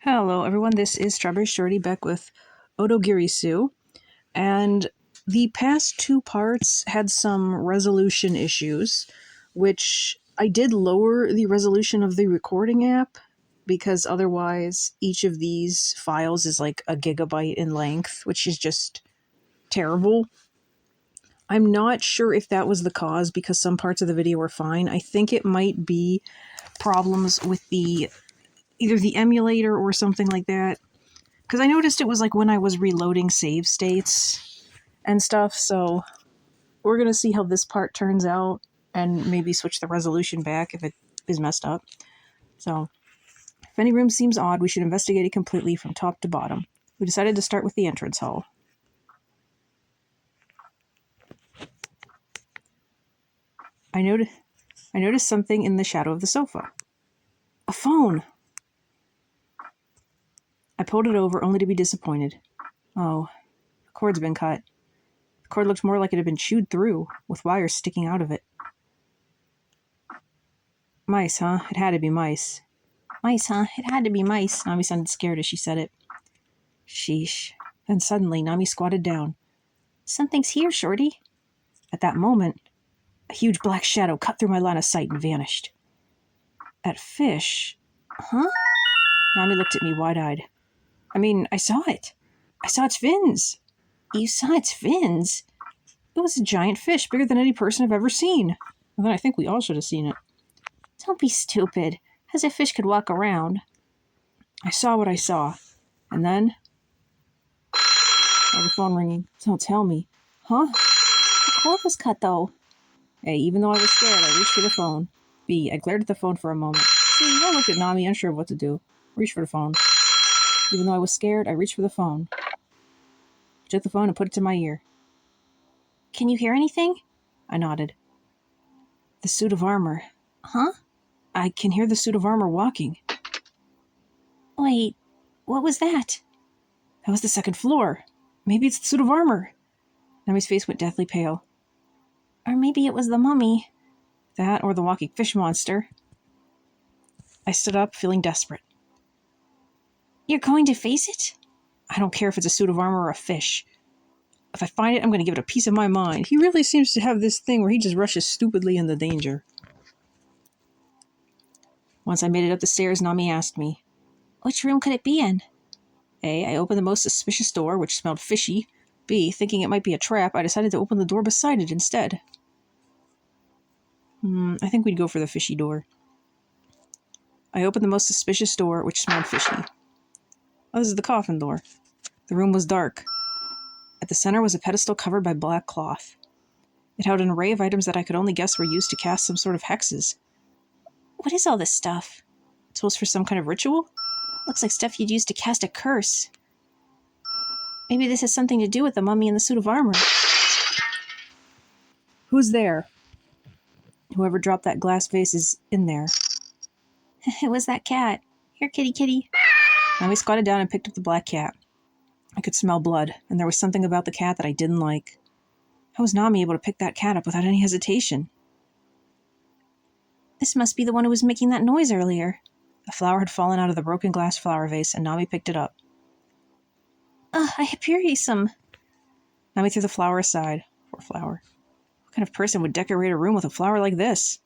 Hello everyone, this is StrawberryShorty back with Otogirisou, and the past two parts had some resolution issues, which I did lower the resolution of the recording app, because otherwise each of these files is like a gigabyte in length, which is just terrible. I'm not sure if that was the cause, because some parts of the video were fine. I think it might be problems with either the emulator or something like that. Because I noticed it was like when I was reloading save states and stuff, so we're going to see how this part turns out and maybe switch the resolution back if it is messed up. So, if any room seems odd, we should investigate it completely from top to bottom. We decided to start with the entrance hall. I noticed something in the shadow of the sofa. A phone! I pulled it over only to be disappointed. Oh, the cord's been cut. The cord looked more like it had been chewed through, with wires sticking out of it. Mice, huh? It had to be mice. Mice, huh? It had to be mice. Nami sounded scared as she said it. Sheesh. Then suddenly, Nami squatted down. Something's here, Shorty. At that moment, a huge black shadow cut through my line of sight and vanished. That fish... Huh? Nami looked at me wide-eyed. I saw it. I saw its fins. You saw its fins? It was a giant fish, bigger than any person I've ever seen. And then I think we all should have seen it. Don't be stupid. As if fish could walk around. I saw what I saw. And then... Oh, the phone ringing. Don't tell me. Huh? The cord was cut, though. A, even though I was scared, I reached for the phone. B, I glared at the phone for a moment. C, I looked at Nami, unsure of what to do. Reached for the phone. Even though I was scared, I reached for the phone. I took the phone and put it to my ear. Can you hear anything? I nodded. The suit of armor. Huh? I can hear the suit of armor walking. Wait, what was that? That was the second floor. Maybe it's the suit of armor. Nami's face went deathly pale. Or maybe it was the mummy. That or the walking fish monster. I stood up, feeling desperate. You're going to face it? I don't care if it's a suit of armor or a fish. If I find it, I'm going to give it a piece of my mind. He really seems to have this thing where he just rushes stupidly into danger. Once I made it up the stairs, Nami asked me, which room could it be in? A, I opened the most suspicious door, which smelled fishy. B, thinking it might be a trap, I decided to open the door beside it instead. I think we'd go for the fishy door. I opened the most suspicious door, which smelled fishy. Oh, this is the coffin door. The room was dark. At the center was a pedestal covered by black cloth. It held an array of items that I could only guess were used to cast some sort of hexes. What is all this stuff? Tools for some kind of ritual? Looks like stuff you'd use to cast a curse. Maybe this has something to do with the mummy and the suit of armor. Who's there? Whoever dropped that glass vase is in there. It was that cat. Here, kitty, kitty. Nami squatted down and picked up the black cat. I could smell blood, and there was something about the cat that I didn't like. How was Nami able to pick that cat up without any hesitation? This must be the one who was making that noise earlier. A flower had fallen out of the broken glass flower vase, and Nami picked it up. A Hyperium. Nami threw the flower aside. Poor flower. What kind of person would decorate a room with a flower like this?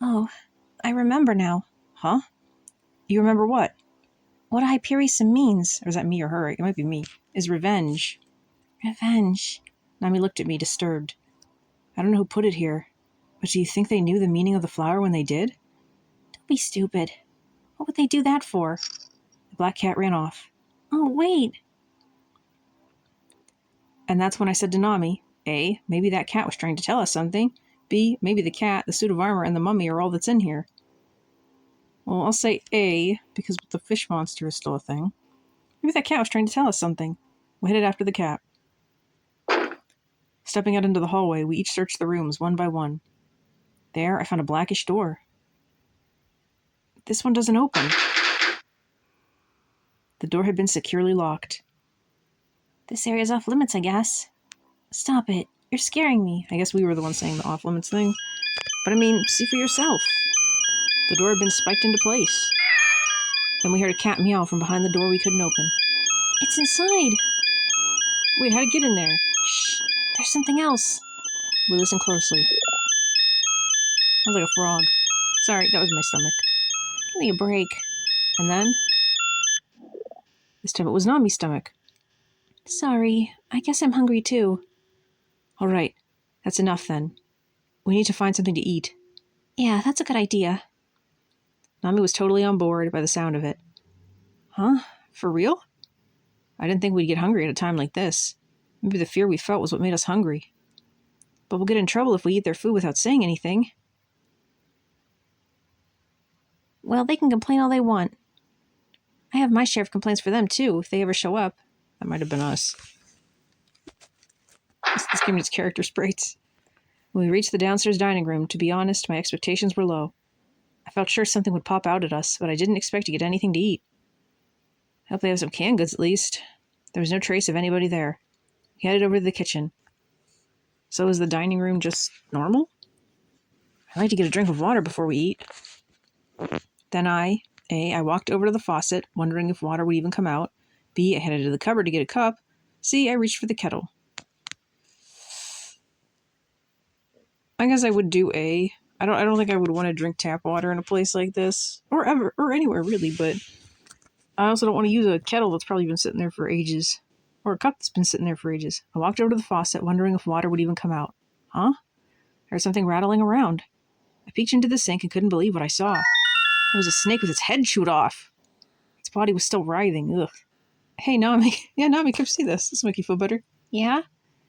Oh, I remember now. Huh? You remember what? What a Hyperium means, or is that me or her? It might be me, is revenge. Revenge. Nami looked at me, disturbed. I don't know who put it here, but do you think they knew the meaning of the flower when they did? Don't be stupid. What would they do that for? The black cat ran off. Oh, wait. And that's when I said to Nami, A, maybe that cat was trying to tell us something. B, maybe the cat, the suit of armor, and the mummy are all that's in here. Well, I'll say A, because the fish monster is still a thing. Maybe that cat was trying to tell us something. We headed after the cat. Stepping out into the hallway, we each searched the rooms one by one. There, I found a blackish door. This one doesn't open. The door had been securely locked. This area's off limits, I guess. Stop it. You're scaring me. I guess we were the ones saying the off limits thing. But see for yourself. The door had been spiked into place. Then we heard a cat meow from behind the door we couldn't open. It's inside! Wait, how'd it get in there? Shh, there's something else. We listened closely. Sounds like a frog. Sorry, that was my stomach. Give me a break. And then? This time it was Nami's stomach. Sorry, I guess I'm hungry too. All right, that's enough then. We need to find something to eat. Yeah, that's a good idea. Nami was totally on board by the sound of it. Huh? For real? I didn't think we'd get hungry at a time like this. Maybe the fear we felt was what made us hungry. But we'll get in trouble if we eat their food without saying anything. Well, they can complain all they want. I have my share of complaints for them, too, if they ever show up. That might have been us. This game needs character sprites. When we reached the downstairs dining room, to be honest, my expectations were low. I felt sure something would pop out at us, but I didn't expect to get anything to eat. I hope they have some canned goods at least. There was no trace of anybody there. We headed over to the kitchen. So is the dining room just normal? I like to get a drink of water before we eat. Then I walked over to the faucet, wondering if water would even come out. B, I headed to the cupboard to get a cup. C, I reached for the kettle. I guess I would do A. I don't think I would want to drink tap water in a place like this. Or ever, or anywhere really, but I also don't want to use a kettle that's probably been sitting there for ages. Or a cup that's been sitting there for ages. I walked over to the faucet, wondering if water would even come out. Huh? I heard something rattling around. I peeked into the sink and couldn't believe what I saw. It was a snake with its head chewed off. Its body was still writhing. Ugh. Hey, Nami. Yeah, Nami, come see this. This will make you feel better. Yeah?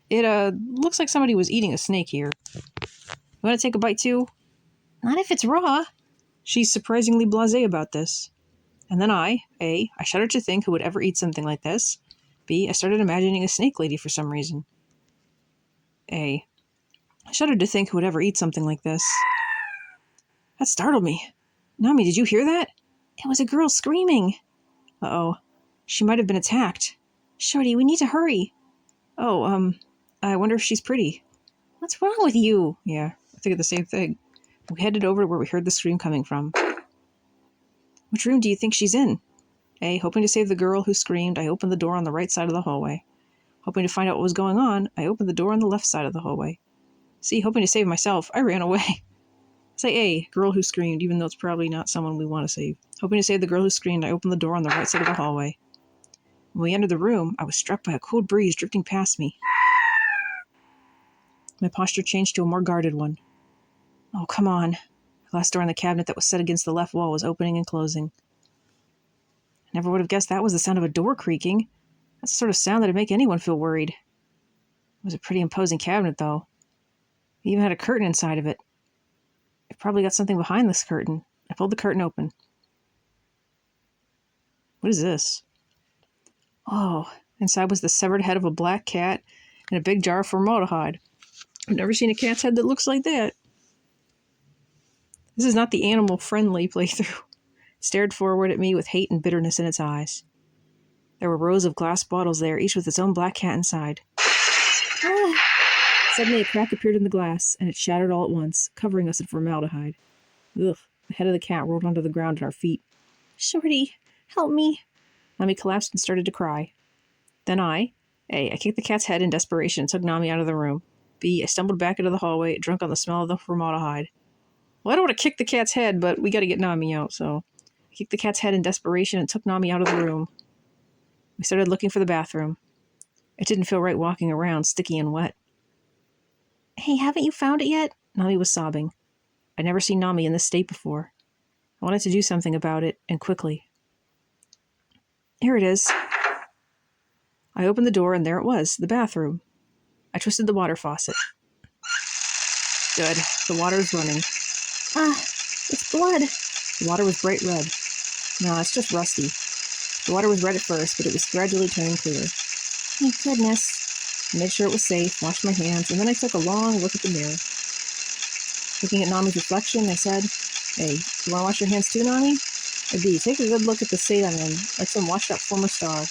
It, looks like somebody was eating a snake here. You want to take a bite, too? Not if it's raw. She's surprisingly blasé about this. And then I shuddered to think who would ever eat something like this. B, I started imagining a snake lady for some reason. I shuddered to think who would ever eat something like this. That startled me. Nami, did you hear that? It was a girl screaming. Uh-oh. She might have been attacked. Shorty, we need to hurry. Oh, I wonder if she's pretty. What's wrong with you? Yeah, I think of the same thing. We headed over to where we heard the scream coming from. Which room do you think she's in? Hoping to save the girl who screamed, I opened the door on the right side of the hallway. Hoping to find out what was going on, I opened the door on the left side of the hallway. C, hoping to save myself, I ran away. Say A, girl who screamed, even though it's probably not someone we want to save. Hoping to save the girl who screamed, I opened the door on the right side of the hallway. When we entered the room, I was struck by a cold breeze drifting past me. My posture changed to a more guarded one. Oh, come on. The glass door on the cabinet that was set against the left wall was opening and closing. I never would have guessed that was the sound of a door creaking. That's the sort of sound that would make anyone feel worried. It was a pretty imposing cabinet, though. It even had a curtain inside of it. It probably got something behind this curtain. I pulled the curtain open. What is this? Oh, inside was the severed head of a black cat and a big jar of formaldehyde. I've never seen a cat's head that looks like that. This is not the animal-friendly playthrough. It stared forward at me with hate and bitterness in its eyes. There were rows of glass bottles there, each with its own black cat inside. Ah! Suddenly a crack appeared in the glass, and it shattered all at once, covering us in formaldehyde. Ugh, the head of the cat rolled onto the ground at our feet. Shorty, help me. Nami collapsed and started to cry. Then I kicked the cat's head in desperation and took Nami out of the room. B, I stumbled back into the hallway, drunk on the smell of the formaldehyde. Well, I don't want to kick the cat's head, but we got to get Nami out, so I kicked the cat's head in desperation and took Nami out of the room. We started looking for the bathroom. It didn't feel right walking around, sticky and wet. Hey, haven't you found it yet? Nami was sobbing. I'd never seen Nami in this state before. I wanted to do something about it, and quickly. Here it is. I opened the door, and there it was, the bathroom. I twisted the water faucet. Good. The water is running. Ah, it's blood. The water was bright red. No, it's just rusty. The water was red at first, but it was gradually turning clear. Thank goodness. I made sure it was safe, washed my hands, and then I took a long look at the mirror. Looking at Nami's reflection, I said, Hey, you want to wash your hands too, Nami? Or B, take a good look at the state I'm in, like some washed-up former star.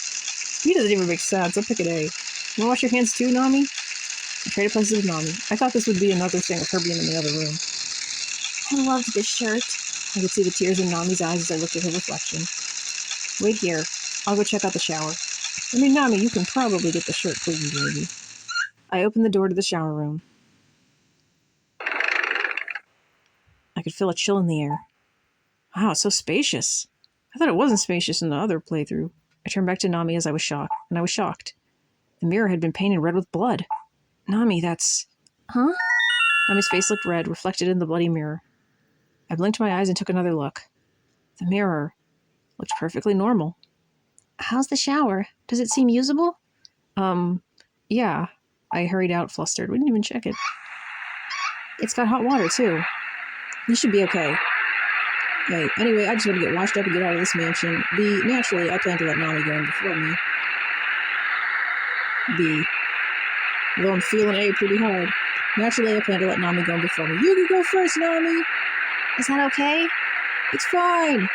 B doesn't even make sense. I'll pick an A. You want to wash your hands too, Nami? I traded places with Nami. I thought this would be another thing with her being in the other room. I loved this shirt. I could see the tears in Nami's eyes as I looked at her reflection. Wait here. I'll go check out the shower. I mean, Nami, you can probably get the shirt clean, baby. I opened the door to the shower room. I could feel a chill in the air. Wow, it's so spacious. I thought it wasn't spacious in the other playthrough. I turned back to Nami as I was shocked. The mirror had been painted red with blood. Nami, that's... Huh? Nami's face looked red, reflected in the bloody mirror. I blinked my eyes and took another look. The mirror looked perfectly normal. How's the shower? Does it seem usable? Yeah. I hurried out, flustered. We didn't even check it. It's got hot water, too. You should be okay. Right. Anyway, I just want to get washed up and get out of this mansion. B, naturally, I plan to let Nami go in before me. B, although I'm feeling A pretty hard. Naturally, I plan to let Nami go in before me. You can go first, Nami! Is that okay? It's fine!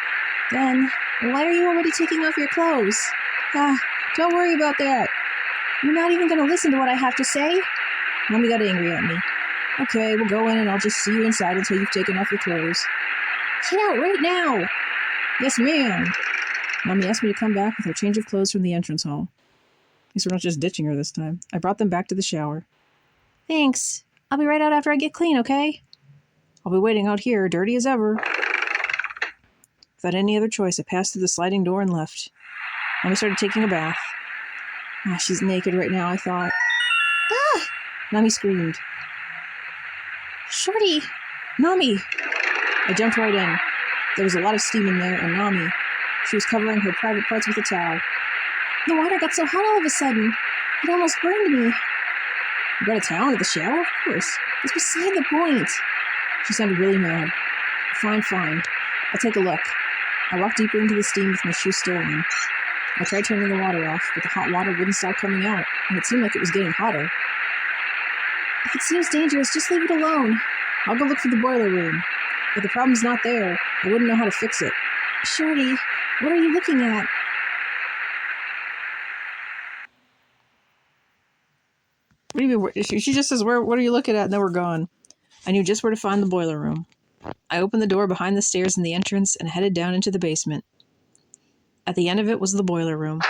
Then, why are you already taking off your clothes? Don't worry about that. You're not even going to listen to what I have to say? Nami got angry at me. Okay, we'll go in and I'll just see you inside until you've taken off your clothes. Get out right now! Yes, ma'am. Nami asked me to come back with her change of clothes from the entrance hall. At least we're not just ditching her this time. I brought them back to the shower. Thanks. I'll be right out after I get clean, okay? I'll be waiting out here, dirty as ever. Without any other choice, I passed through the sliding door and left. Nami started taking a bath. She's naked right now, I thought. Ah! Nami screamed. Shorty! Nami! I jumped right in. There was a lot of steam in there, and Nami, she was covering her private parts with a towel. The water got so hot all of a sudden. It almost burned me. You brought a towel into the shower? Of course. It's beside the point. She sounded really mad. Fine. I'll take a look. I walked deeper into the steam with my shoes still on. I tried turning the water off, but the hot water wouldn't stop coming out, and it seemed like it was getting hotter. If it seems dangerous, just leave it alone. I'll go look for the boiler room. If the problem's not there, I wouldn't know how to fix it. Shorty, what are you looking at? What do you mean? She just says, what are you looking at? And then we're gone. I knew just where to find the boiler room. I opened the door behind the stairs in the entrance and headed down into the basement. At the end of it was the boiler room.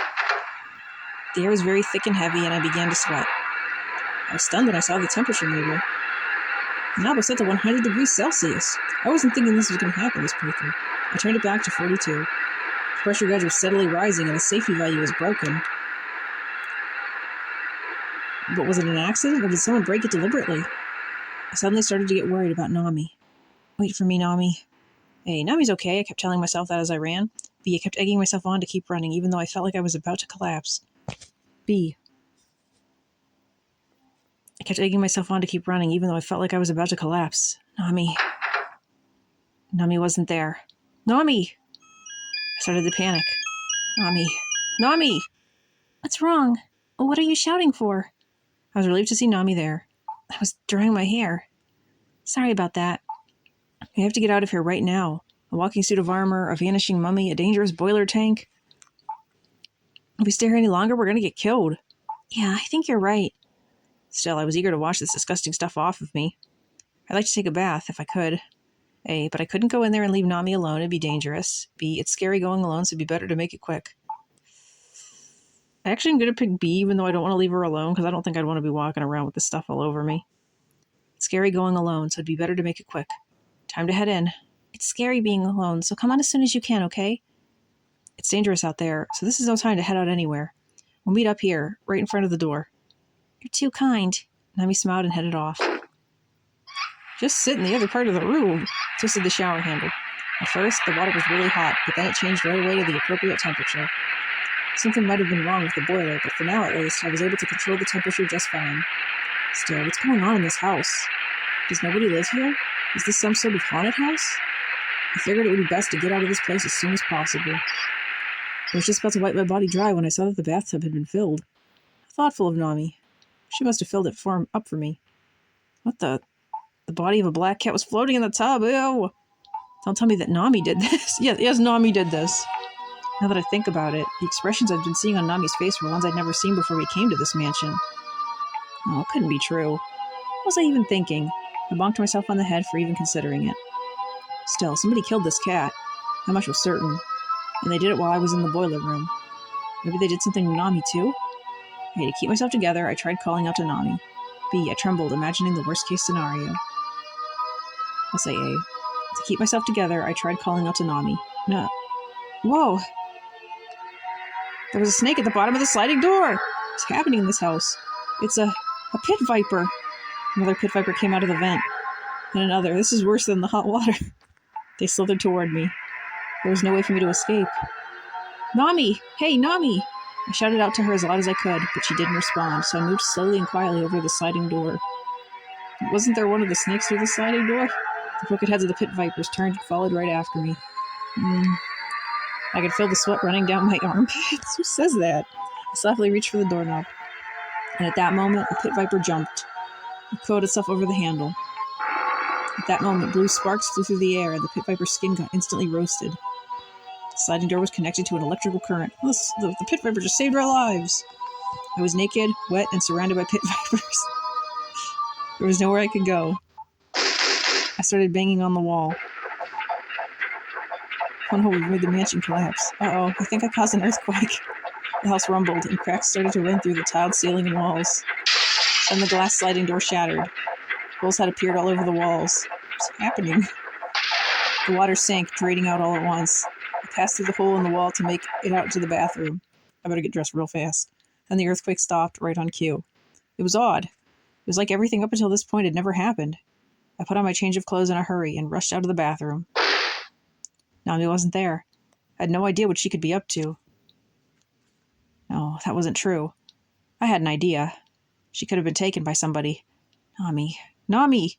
The air was very thick and heavy, and I began to sweat. I was stunned when I saw the temperature meter. The knob was set to 100 degrees Celsius. I wasn't thinking this was going to happen this playthrough. I turned it back to 42. The pressure gauge was steadily rising, and the safety value was broken. But was it an accident, or did someone break it deliberately? I suddenly started to get worried about Nami. Wait for me, Nami. A, Nami's okay, I kept telling myself that as I ran. B, I kept egging myself on to keep running, even though I felt like I was about to collapse. B. I kept egging myself on to keep running, even though I felt like I was about to collapse. Nami. Nami wasn't there. Nami! I started to panic. Nami! What's wrong? What are you shouting for? I was relieved to see Nami there. I was drying my hair. Sorry about that. We have to get out of here right now. A walking suit of armor, a vanishing mummy, a dangerous boiler tank. If we stay here any longer, we're going to get killed. Yeah, I think you're right. Still, I was eager to wash this disgusting stuff off of me. I'd like to take a bath, if I could. A, but I couldn't go in there and leave Nami alone. It'd be dangerous. B, it's scary going alone, so it'd be better to make it quick. I actually am going to pick B, even though I don't want to leave her alone, because I don't think I'd want to be walking around with this stuff all over me. It's scary going alone, so it'd be better to make it quick. Time to head in. It's scary being alone, so come on as soon as you can, okay? It's dangerous out there, so this is no time to head out anywhere. We'll meet up here, right in front of the door. You're too kind. Nami smiled and headed off. Just sit in the other part of the room, twisted the shower handle. At first, the water was really hot, but then it changed right away to the appropriate temperature. Something might have been wrong with the boiler, but for now at least, I was able to control the temperature just fine. Still, what's going on in this house? Does nobody live here? Is this some sort of haunted house? I figured it would be best to get out of this place as soon as possible. I was just about to wipe my body dry when I saw that the bathtub had been filled. Thoughtful of Nami. She must have filled it up for me. What the? The body of a black cat was floating in the tub. Ew! Don't tell me that Nami did this. Yes, Nami did this. Now that I think about it, the expressions I've been seeing on Nami's face were ones I'd never seen before we came to this mansion. Oh, it couldn't be true. What was I even thinking? I bonked myself on the head for even considering it. Still, somebody killed this cat. That much was certain. And they did it while I was in the boiler room. Maybe they did something to Nami, too? A. To keep myself together, I tried calling out to Nami. B. I trembled, imagining the worst-case scenario. I'll say A. To keep myself together, I tried calling out to Nami. No. Whoa! There was a snake at the bottom of the sliding door! What's happening in this house? It's a pit viper! Another pit viper came out of the vent. And another. This is worse than the hot water. They slithered toward me. There was no way for me to escape. Nami! Hey, Nami! I shouted out to her as loud as I could, but she didn't respond, so I moved slowly and quietly over the sliding door. Wasn't there one of the snakes through the sliding door? The crooked heads of the pit vipers turned and followed right after me. I could feel the sweat running down my armpits. Who says that? I softly reached for the doorknob. And at that moment, a pit viper jumped. It coiled itself over the handle. At that moment, blue sparks flew through the air, and the pit viper's skin got instantly roasted. The sliding door was connected to an electrical current. The pit viper just saved our lives. I was naked, wet, and surrounded by pit vipers. There was nowhere I could go. I started banging on the wall. Oh no, we made the mansion collapse. Uh-oh, I think I caused an earthquake. The house rumbled, and cracks started to run through the tiled ceiling and walls. Then the glass sliding door shattered. Holes had appeared all over the walls. What's happening? The water sank, draining out all at once. I passed through the hole in the wall to make it out to the bathroom. I better get dressed real fast. Then the earthquake stopped right on cue. It was odd. It was like everything up until this point had never happened. I put on my change of clothes in a hurry and rushed out of the bathroom. Nami wasn't there. I had no idea what she could be up to. No, that wasn't true. I had an idea. She could have been taken by somebody. Nami! Nami!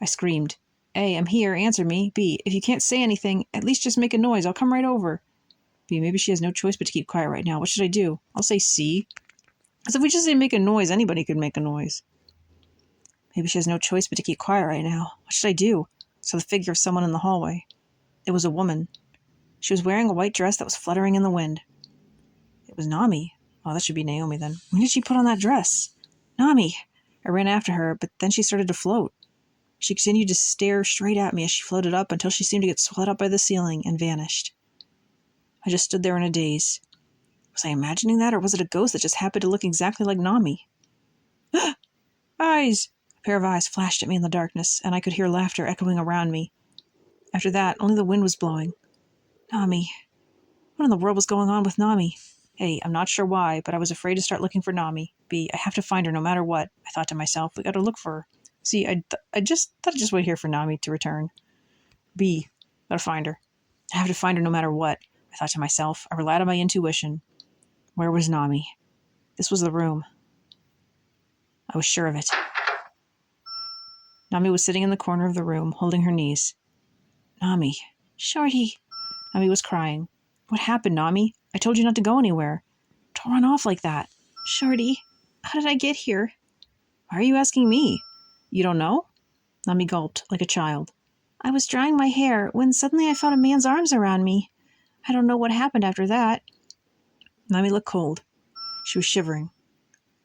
I screamed. A, I'm here, answer me. B, if you can't say anything, at least just make a noise, I'll come right over. B, maybe she has no choice but to keep quiet right now. What should I do? I'll say C. Because if we just say make a noise, anybody could make a noise. Maybe she has no choice but to keep quiet right now. What should I do? Saw the figure of someone in the hallway. It was a woman. She was wearing a white dress that was fluttering in the wind. It was Nami. Oh, that should be Naomi then. When did she put on that dress? Nami! I ran after her, but then she started to float. She continued to stare straight at me as she floated up until she seemed to get swallowed up by the ceiling and vanished. I just stood there in a daze. Was I imagining that, or was it a ghost that just happened to look exactly like Nami? Eyes! A pair of eyes flashed at me in the darkness, and I could hear laughter echoing around me. After that, only the wind was blowing. Nami. What in the world was going on with Nami? A, I'm not sure why, but I was afraid to start looking for Nami. B, I have to find her no matter what. I thought to myself, we gotta look for her. C, I just thought I'd just wait here for Nami to return. B, gotta find her. I have to find her no matter what. I thought to myself. I relied on my intuition. Where was Nami? This was the room. I was sure of it. Nami was sitting in the corner of the room, holding her knees. Nami. Shorty. Nami was crying. What happened, Nami? I told you not to go anywhere. Don't run off like that. Shorty, how did I get here? Why are you asking me? You don't know? Nami gulped, like a child. I was drying my hair when suddenly I felt a man's arms around me. I don't know what happened after that. Nami looked cold. She was shivering.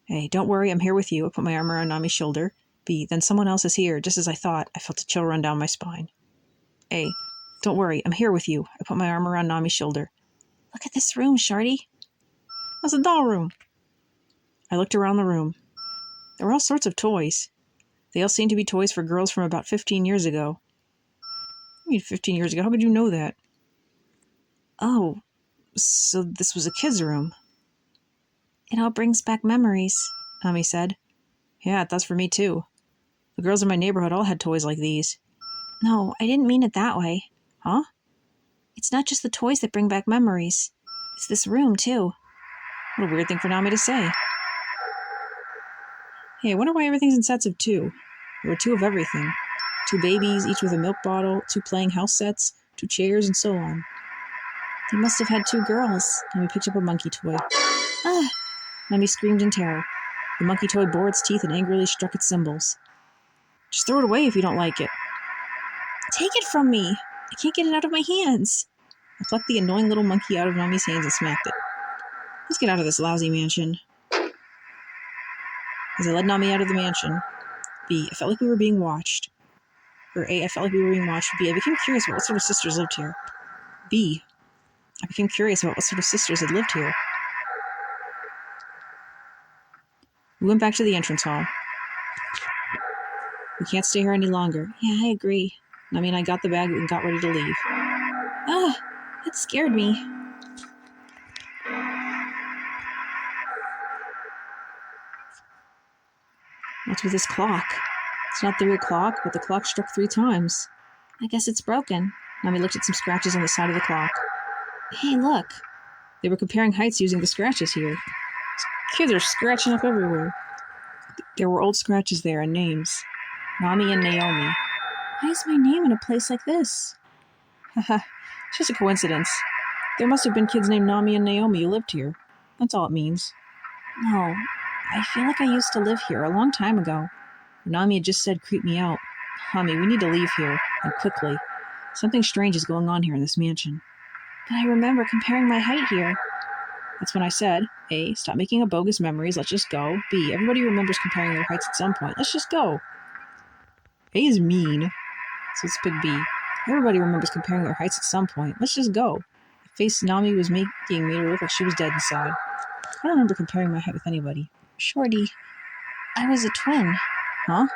Hey, don't worry, I'm here with you. I put my arm around Nami's shoulder. B, then someone else is here, just as I thought. I felt a chill run down my spine. A, don't worry, I'm here with you. I put my arm around Nami's shoulder. Look at this room, Shorty. That's a doll room. I looked around the room. There were all sorts of toys. They all seemed to be toys for girls from about 15 years ago. I mean, 15 years ago? How could you know that? Oh, so this was a kid's room. It all brings back memories, Nami said. Yeah, it does for me too. The girls in my neighborhood all had toys like these. No, I didn't mean it that way. Huh? It's not just the toys that bring back memories. It's this room, too. What a weird thing for Nami to say. Hey, I wonder why everything's in sets of 2. There were 2 of everything. 2 babies, each with a milk bottle, 2 playing house sets, 2 chairs, and so on. They must have had 2 girls. Nami picked up a monkey toy. Ah! Nami screamed in terror. The monkey toy bore its teeth and angrily struck its cymbals. Just throw it away if you don't like it. Take it from me! I can't get it out of my hands. I plucked the annoying little monkey out of Nami's hands and smacked it. Let's get out of this lousy mansion. As I led Nami out of the mansion, B, I felt like we were being watched. Or A, I felt like we were being watched. B, I became curious about what sort of sisters lived here. B, I became curious about what sort of sisters had lived here. We went back to the entrance hall. We can't stay here any longer. Yeah, I agree. Nami and I got the bag and got ready to leave. Ah, that scared me. What's with this clock? It's not the real clock, but the clock struck 3 times. I guess it's broken. Nami looked at some scratches on the side of the clock. Hey, look. They were comparing heights using the scratches here. Kids are scratching up everywhere. There were old scratches there and names. Nami and Naomi. Why is my name in a place like this? Haha, it's just a coincidence. There must have been kids named Nami and Naomi who lived here. That's all it means. No, I feel like I used to live here a long time ago. Nami had just said creep me out. Nami, we need to leave here, and quickly. Something strange is going on here in this mansion. But I remember comparing my height here. That's when I said, A, stop making up bogus memories, let's just go. B, everybody remembers comparing their heights at some point, let's just go. A is mean, so let's pick B. Everybody remembers comparing their heights at some point, let's just go. The face Nami was making made her look like she was dead inside. I don't remember comparing my height with anybody. Shorty, I was a twin. Huh?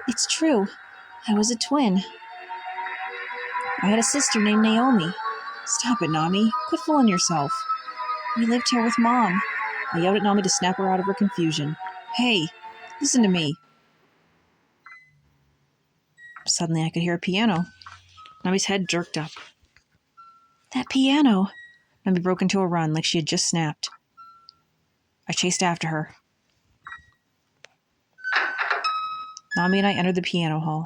It's true. I was a twin. I had a sister named Naomi. Stop it, Nami. Quit fooling yourself. We lived here with Mom. I yelled at Nami to snap her out of her confusion. Hey, listen to me. Suddenly I could hear a piano. Nami's head jerked up. That piano! Nami broke into a run like she had just snapped. I chased after her. Nami and I entered the piano hall.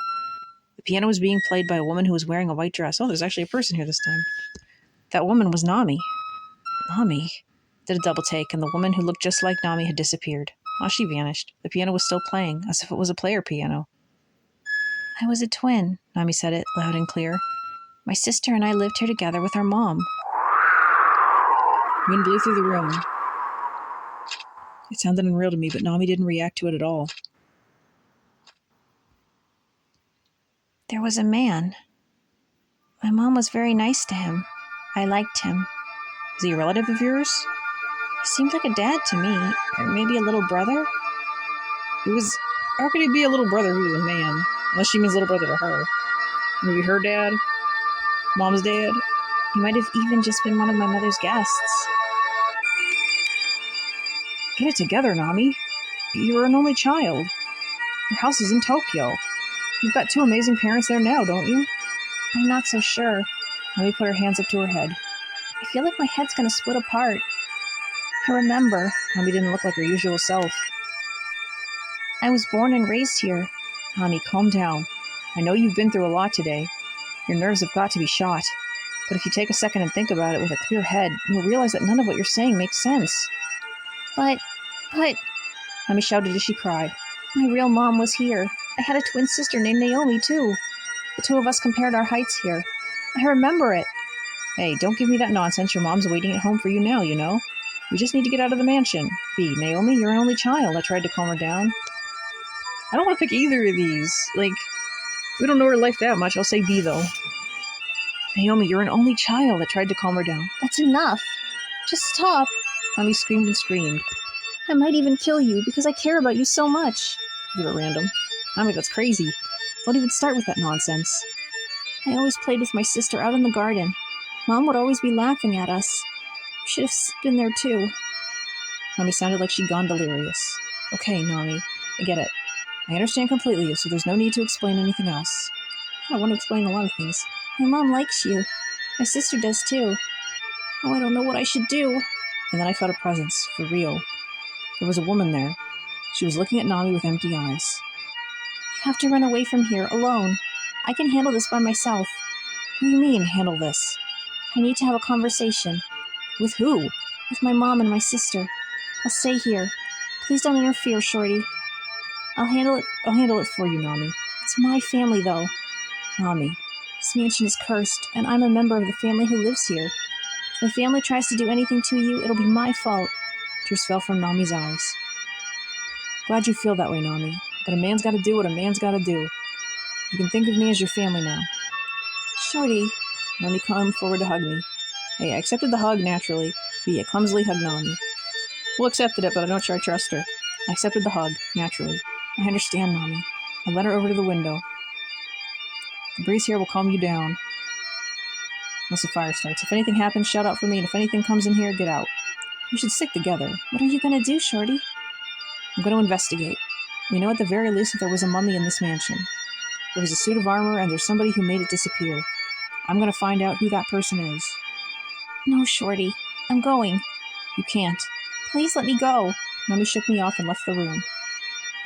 The piano was being played by a woman who was wearing a white dress. Oh, there's actually a person here this time. That woman was Nami. Nami did a double take, and the woman who looked just like Nami had disappeared. Oh, she vanished. The piano was still playing, as if it was a player piano. I was a twin, Nami said it loud and clear. My sister and I lived here together with our mom. Wind blew through the room. It sounded unreal to me, but Nami didn't react to it at all. There was a man. My mom was very nice to him. I liked him. Is he a relative of yours? He seemed like a dad to me, or maybe a little brother. How could he be a little brother who was a man? Unless she means little brother to her. Maybe her dad? Mom's dad? He might have even just been one of my mother's guests. Get it together, Nami. You're an only child. Your house is in Tokyo. You've got 2 amazing parents there now, don't you? I'm not so sure. Nami put her hands up to her head. I feel like my head's gonna split apart. I remember. Nami didn't look like her usual self. I was born and raised here. Nami, calm down. I know you've been through a lot today. Your nerves have got to be shot. But if you take a second and think about it with a clear head, you'll realize that none of what you're saying makes sense. But... Nami shouted as she cried. My real mom was here. I had a twin sister named Naomi, too. The 2 of us compared our heights here. I remember it. Hey, don't give me that nonsense. Your mom's waiting at home for you now, you know. We just need to get out of the mansion. B, Naomi, you're an only child. I tried to calm her down. I don't want to pick either of these. We don't know her life that much. I'll say B, though. Naomi, you're an only child. I tried to calm her down. That's enough. Just stop. Nami screamed and screamed. I might even kill you because I care about you so much. These are random. Nami, that's crazy. Don't even start with that nonsense. I always played with my sister out in the garden. Mom would always be laughing at us. You should have been there too. Nami sounded like she'd gone delirious. Okay, Nami, I get it. I understand completely, so there's no need to explain anything else. I want to explain a lot of things. My mom likes you. My sister does too. Oh, I don't know what I should do. And then I felt a presence, for real. There was a woman there. She was looking at Nami with empty eyes. You have to run away from here, alone. I can handle this by myself. What do you mean, handle this? I need to have a conversation. With who? With my mom and my sister. I'll stay here. Please don't interfere, Shorty. I'll handle it for you, Nami. It's my family, though. Nami, this mansion is cursed, and I'm a member of the family who lives here. If my family tries to do anything to you, it'll be my fault. Tears fell from Nami's eyes. Glad you feel that way, Nami. But a man's gotta do what a man's gotta do. You can think of me as your family now. Shorty. Nami came forward to hug me. A. I accepted the hug naturally. B. I clumsily hugged Nami. Well, accepted it, but I'm not sure I trust her. I accepted the hug, naturally. I understand, Nami. I led her over to the window. The breeze here will calm you down. Once the fire starts. If anything happens, shout out for me, and if anything comes in here, get out. We should stick together. What are you going to do, Shorty? I'm going to investigate. We know at the very least that there was a mummy in this mansion. There was a suit of armor, and there's somebody who made it disappear. I'm going to find out who that person is. No, Shorty. I'm going. You can't. Please let me go. Nami shook me off and left the room.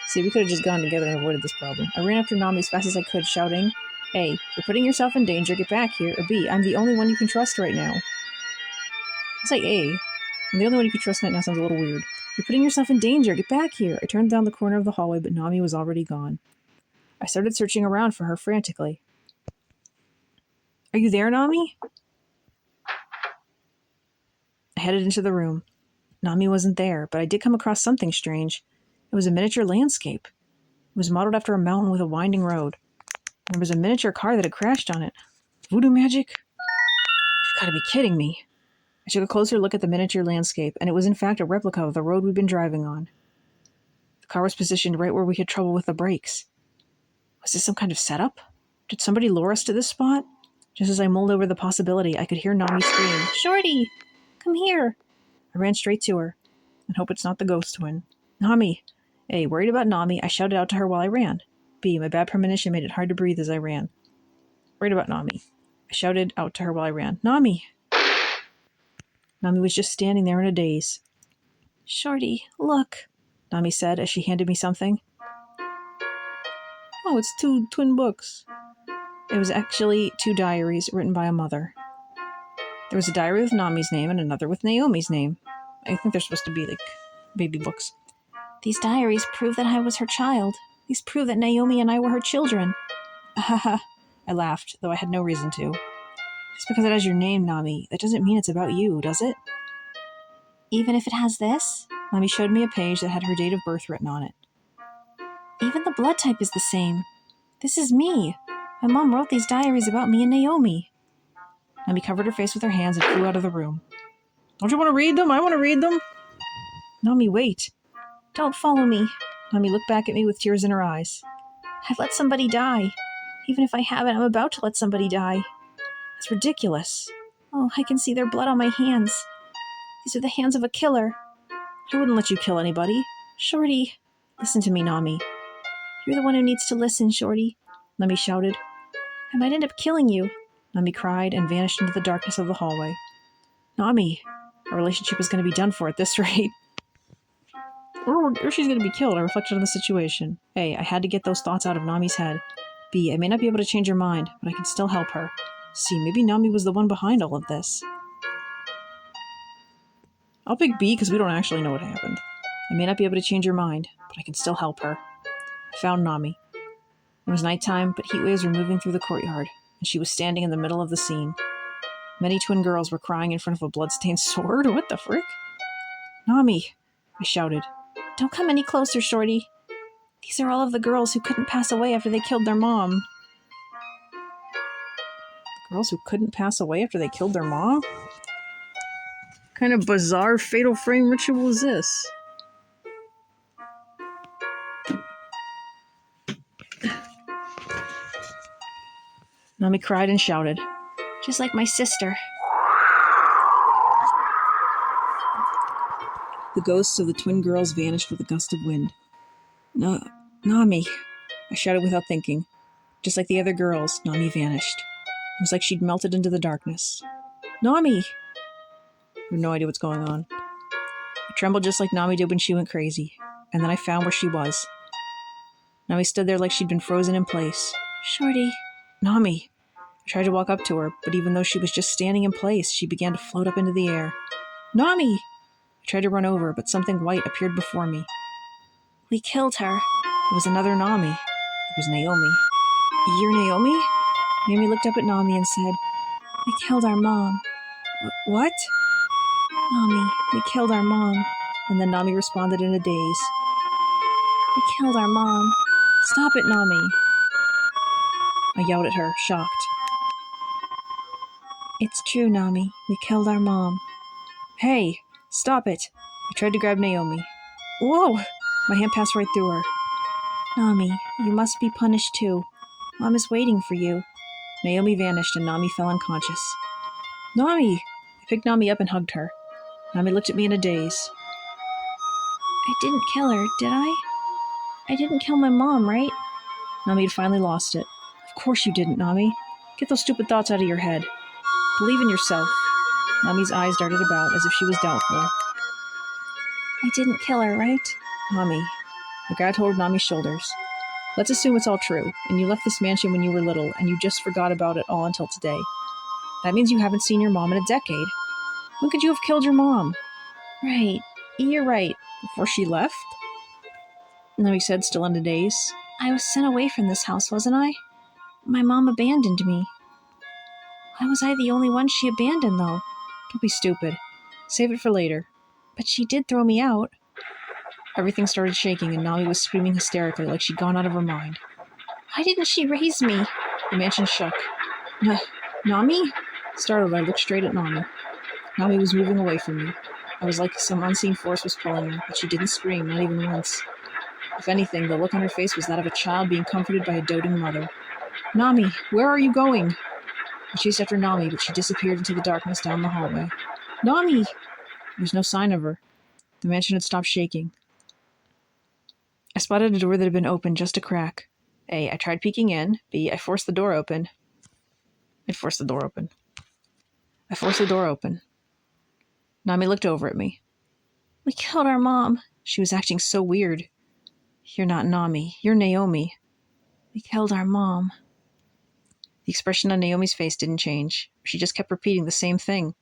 See, we could have just gone together and avoided this problem. I ran after Nami as fast as I could, shouting, A. You're putting yourself in danger, get back here, or B. I'm the only one you can trust right now. It's like A. I'm the only one you can trust right now sounds a little weird. You're putting yourself in danger, get back here. I turned down the corner of the hallway, but Nami was already gone. I started searching around for her frantically. Are you there, Nami? I headed into the room. Nami wasn't there, but I did come across something strange. It was a miniature landscape. It was modeled after a mountain with a winding road. There was a miniature car that had crashed on it. Voodoo magic? You've got to be kidding me. I took a closer look at the miniature landscape, and it was in fact a replica of the road we'd been driving on. The car was positioned right where we had trouble with the brakes. Was this some kind of setup? Did somebody lure us to this spot? Just as I mulled over the possibility, I could hear Nami scream, Shorty! Come here! I ran straight to her, and hope it's not the ghost twin. Nami! A. Worried about Nami, I shouted out to her while I ran. B. My bad premonition made it hard to breathe as I ran. Worried about Nami. I shouted out to her while I ran. Nami! Nami was just standing there in a daze. Shorty, look, Nami said as she handed me something. Oh, it's 2 twin books. It was actually 2 diaries written by a mother. There was a diary with Nami's name and another with Naomi's name. I think they're supposed to be like baby books. These diaries prove that I was her child. These prove that Naomi and I were her children. Ahaha. I laughed, though I had no reason to. Just because it has your name, Nami, that doesn't mean it's about you, does it? Even if it has this? Nami showed me a page that had her date of birth written on it. Even the blood type is the same. This is me. My mom wrote these diaries about me and Naomi. Nami covered her face with her hands and flew out of the room. Don't you want to read them? I want to read them. Nami, wait. Don't follow me. Nami looked back at me with tears in her eyes. I've let somebody die. Even if I haven't, I'm about to let somebody die. That's ridiculous. Oh, I can see their blood on my hands. These are the hands of a killer. I wouldn't let you kill anybody. Shorty. Listen to me, Nami. You're the one who needs to listen, Shorty. Nami shouted. I might end up killing you. Nami cried and vanished into the darkness of the hallway. Nami. Our relationship is going to be done for at this rate. Or she's going to be killed. I reflected on the situation. A. I had to get those thoughts out of Nami's head. B. I may not be able to change her mind, but I can still help her. C. Maybe Nami was the one behind all of this. I'll pick B because we don't actually know what happened. I may not be able to change her mind, but I can still help her. I found Nami. It was nighttime, but heat waves were moving through the courtyard, and she was standing in the middle of the scene. Many twin girls were crying in front of a blood-stained sword. What the frick? Nami! I shouted. Don't come any closer, Shorty. These are all of the girls who couldn't pass away after they killed their mom. Girls who couldn't pass away after they killed their mom? What kind of bizarre fatal frame ritual is this? Nami cried and shouted. Just like my sister. The ghosts of the twin girls vanished with a gust of wind. No, Nami, I shouted without thinking. Just like the other girls, Nami vanished. It was like she'd melted into the darkness. Nami! I have no idea what's going on. I trembled just like Nami did when she went crazy, and then I found where she was. Nami stood there like she'd been frozen in place. Shorty. Nami! I tried to walk up to her, but even though she was just standing in place, she began to float up into the air. Nami! I tried to run over, but something white appeared before me. We killed her. It was another Nami. It was Naomi. You're Naomi? Naomi looked up at Nami and said, We killed our mom. What? Nami, we killed our mom. And then Nami responded in a daze. We killed our mom. Stop it, Nami. I yelled at her, shocked. It's true, Nami. We killed our mom. Hey, stop it. I tried to grab Naomi. Whoa! My hand passed right through her. Nami, you must be punished too. Mom is waiting for you. Naomi vanished and Nami fell unconscious. Nami! I picked Nami up and hugged her. Nami looked at me in a daze. I didn't kill her, did I? I didn't kill my mom, right? Nami had finally lost it. Of course you didn't, Nami. Get those stupid thoughts out of your head. Believe in yourself. Nami's eyes darted about as if she was doubtful. I didn't kill her, right? Nami. I grabbed hold of Nami's shoulders. Let's assume it's all true, and you left this mansion when you were little, and you just forgot about it all until today. That means you haven't seen your mom in a decade. When could you have killed your mom? Right. You're right. Before she left? Nami said, still in a daze. I was sent away from this house, wasn't I? My mom abandoned me. Why was I the only one she abandoned, though? Don't be stupid. Save it for later. But she did throw me out. Everything started shaking, and Nami was screaming hysterically like she'd gone out of her mind. Why didn't she raise me? The mansion shook. Nami? Startled, I looked straight at Nami. Nami was moving away from me. I was like some unseen force was pulling her, but she didn't scream, not even once. If anything, the look on her face was that of a child being comforted by a doting mother. Nami, where are you going? I chased after Nami, but she disappeared into the darkness down the hallway. Nami! There was no sign of her. The mansion had stopped shaking. I spotted a door that had been opened just a crack. A, I tried peeking in. B, I forced the door open. I forced the door open. Nami looked over at me. We killed our mom. She was acting so weird. You're not Nami. You're Naomi. We killed our mom. The expression on Naomi's face didn't change. She just kept repeating the same thing.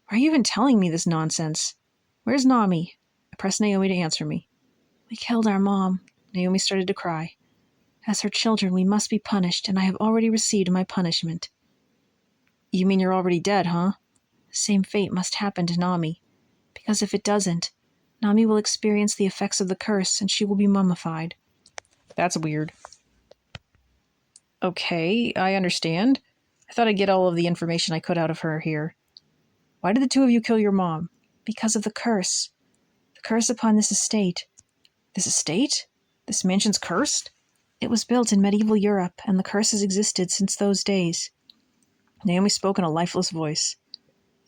Why are you even telling me this nonsense? Where's Nami? I pressed Naomi to answer me. We killed our mom. Naomi started to cry. As her children, we must be punished, and I have already received my punishment. You mean you're already dead, huh? The same fate must happen to Nami. Because if it doesn't, Nami will experience the effects of the curse, and she will be mummified. That's weird. Okay, I understand. I thought I'd get all of the information I could out of her here. Why did the two of you kill your mom? Because of the curse. The curse upon this estate. This estate? This mansion's cursed? It was built in medieval Europe, and the curse has existed since those days. Naomi spoke in a lifeless voice.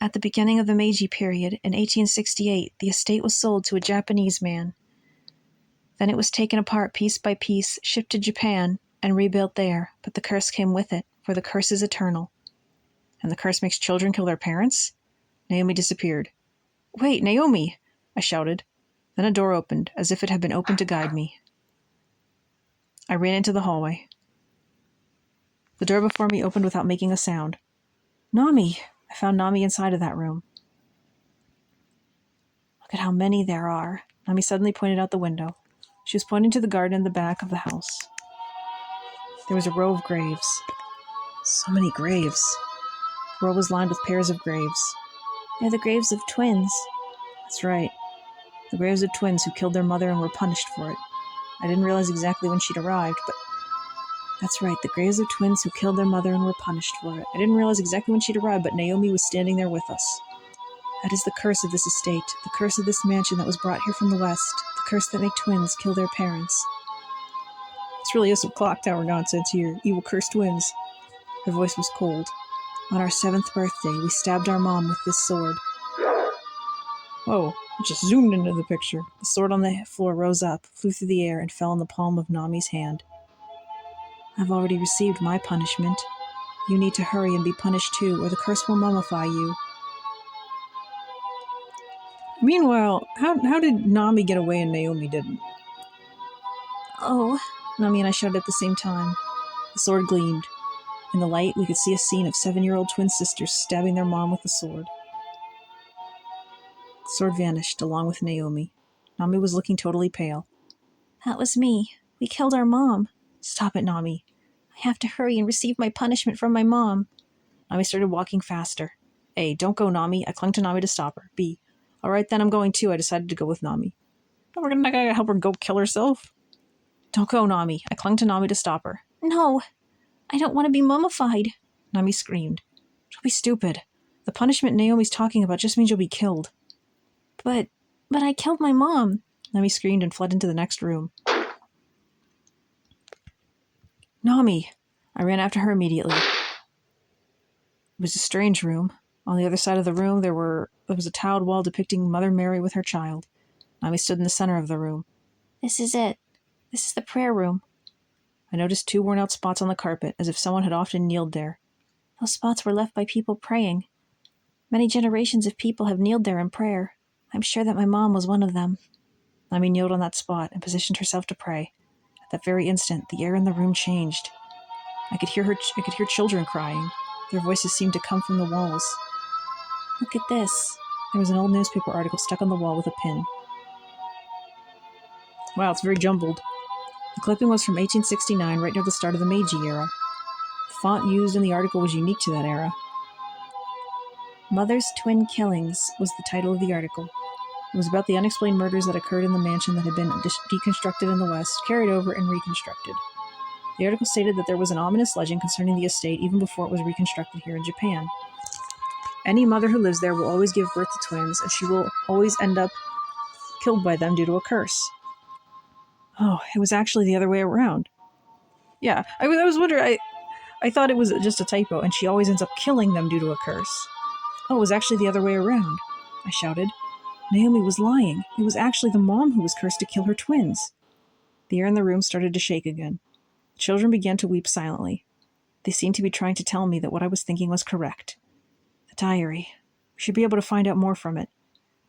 At the beginning of the Meiji period, in 1868, the estate was sold to a Japanese man. Then it was taken apart piece by piece, shipped to Japan, and rebuilt there, but the curse came with it, for the curse is eternal. And the curse makes children kill their parents? Naomi disappeared. Wait, Naomi! I shouted. Then a door opened, as if it had been opened to guide me. I ran into the hallway. The door before me opened without making a sound. Nami! I found Nami inside of that room. Look at how many there are. Nami suddenly pointed out the window. She was pointing to the garden in the back of the house. There was a row of graves. So many graves. The row was lined with pairs of graves. They're the graves of twins. That's right. The graves of twins who killed their mother and were punished for it. I didn't realize exactly when she'd arrived, but... That's right, the graves of twins who killed their mother and were punished for it. I didn't realize exactly when she'd arrived, but Naomi was standing there with us. That is the curse of this estate, the curse of this mansion that was brought here from the west, the curse that make twins kill their parents. This really is some clock tower nonsense here, evil cursed twins. Her voice was cold. On our 7th birthday, we stabbed our mom with this sword. Whoa, it just zoomed into the picture. The sword on the floor rose up, flew through the air, and fell in the palm of Nami's hand. I've already received my punishment. You need to hurry and be punished too, or the curse will mummify you. Meanwhile, how did Nami get away and Naomi didn't? Oh, Nami and I shouted at the same time. The sword gleamed. In the light, we could see a scene of 7-year-old twin sisters stabbing their mom with the sword. The sword vanished, along with Naomi. Nami was looking totally pale. That was me. We killed our mom. Stop it, Nami. I have to hurry and receive my punishment from my mom. Nami started walking faster. A, don't go, Nami. I clung to Nami to stop her. B, all right, then I'm going too. I decided to go with Nami. No, we're not going to help her go kill herself. Don't go, Nami. I clung to Nami to stop her. No, I don't want to be mummified. Nami screamed. Don't be stupid. The punishment Naomi's talking about just means you'll be killed. But I killed my mom. Nami screamed and fled into the next room. Nami! I ran after her immediately. It was a strange room. On the other side of the room, there was a tiled wall depicting Mother Mary with her child. Nami stood in the center of the room. This is it. This is the prayer room. I noticed 2 worn-out spots on the carpet, as if someone had often kneeled there. Those spots were left by people praying. Many generations of people have kneeled there in prayer. I'm sure that my mom was one of them. Nami kneeled on that spot and positioned herself to pray. At that very instant, the air in the room changed. I could hear children crying. Their voices seemed to come from the walls. Look at this. There was an old newspaper article stuck on the wall with a pin. Wow, it's very jumbled. The clipping was from 1869, right near the start of the Meiji era. The font used in the article was unique to that era. Mother's Twin Killings was the title of the article. It was about the unexplained murders that occurred in the mansion that had been deconstructed in the West, carried over, and reconstructed. The article stated that there was an ominous legend concerning the estate even before it was reconstructed here in Japan. Any mother who lives there will always give birth to twins, and she will always end up killed by them due to a curse. Oh, it was actually the other way around. Yeah, I was wondering, I thought it was just a typo, and she always ends up killing them due to a curse. Oh, it was actually the other way around, I shouted. Naomi was lying. It was actually the mom who was cursed to kill her twins. The air in the room started to shake again. The children began to weep silently. They seemed to be trying to tell me that what I was thinking was correct. The diary. We should be able to find out more from it.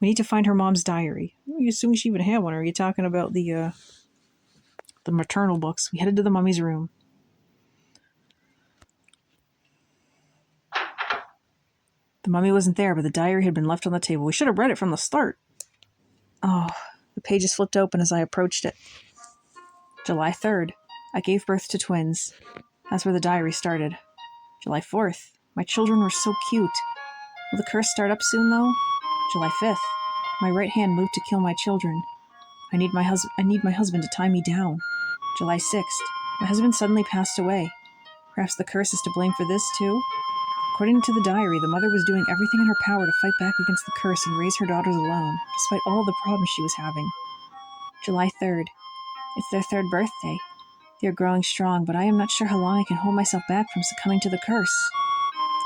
We need to find her mom's diary. Are you assuming she even had one, or are you talking about the maternal books? We headed to the mummy's room. The mummy wasn't there, but the diary had been left on the table. We should have read it from the start. Oh, the pages flipped open as I approached it. July 3rd. I gave birth to twins. That's where the diary started. July 4th. My children were so cute. Will the curse start up soon, though? July 5th. My right hand moved to kill my children. I need my husband to tie me down. July 6th. My husband suddenly passed away. Perhaps the curse is to blame for this, too? According to the diary, the mother was doing everything in her power to fight back against the curse and raise her daughters alone, despite all the problems she was having. July 3rd. It's their 3rd birthday. They are growing strong, but I am not sure how long I can hold myself back from succumbing to the curse.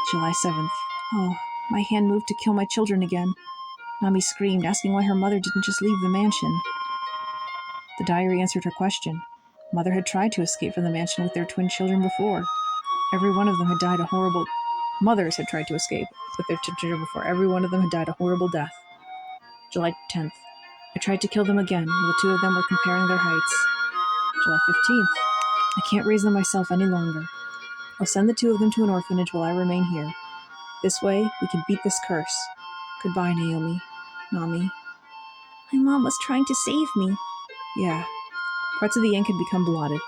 July 7th. Oh, my hand moved to kill my children again. Nami screamed, asking why her mother didn't just leave the mansion. The diary answered her question. Mother had tried to escape from the mansion with their twin children before. Every one of them had died a horrible... Mothers had tried to escape with their children before. Every one of them had died a horrible death. July 10th. I tried to kill them again, while the 2 of them were comparing their heights. July 15th. I can't raise them myself any longer. I'll send the 2 of them to an orphanage while I remain here. This way, we can beat this curse. Goodbye, Naomi. Nami. My mom was trying to save me. Yeah. Parts of the ink had become blotted.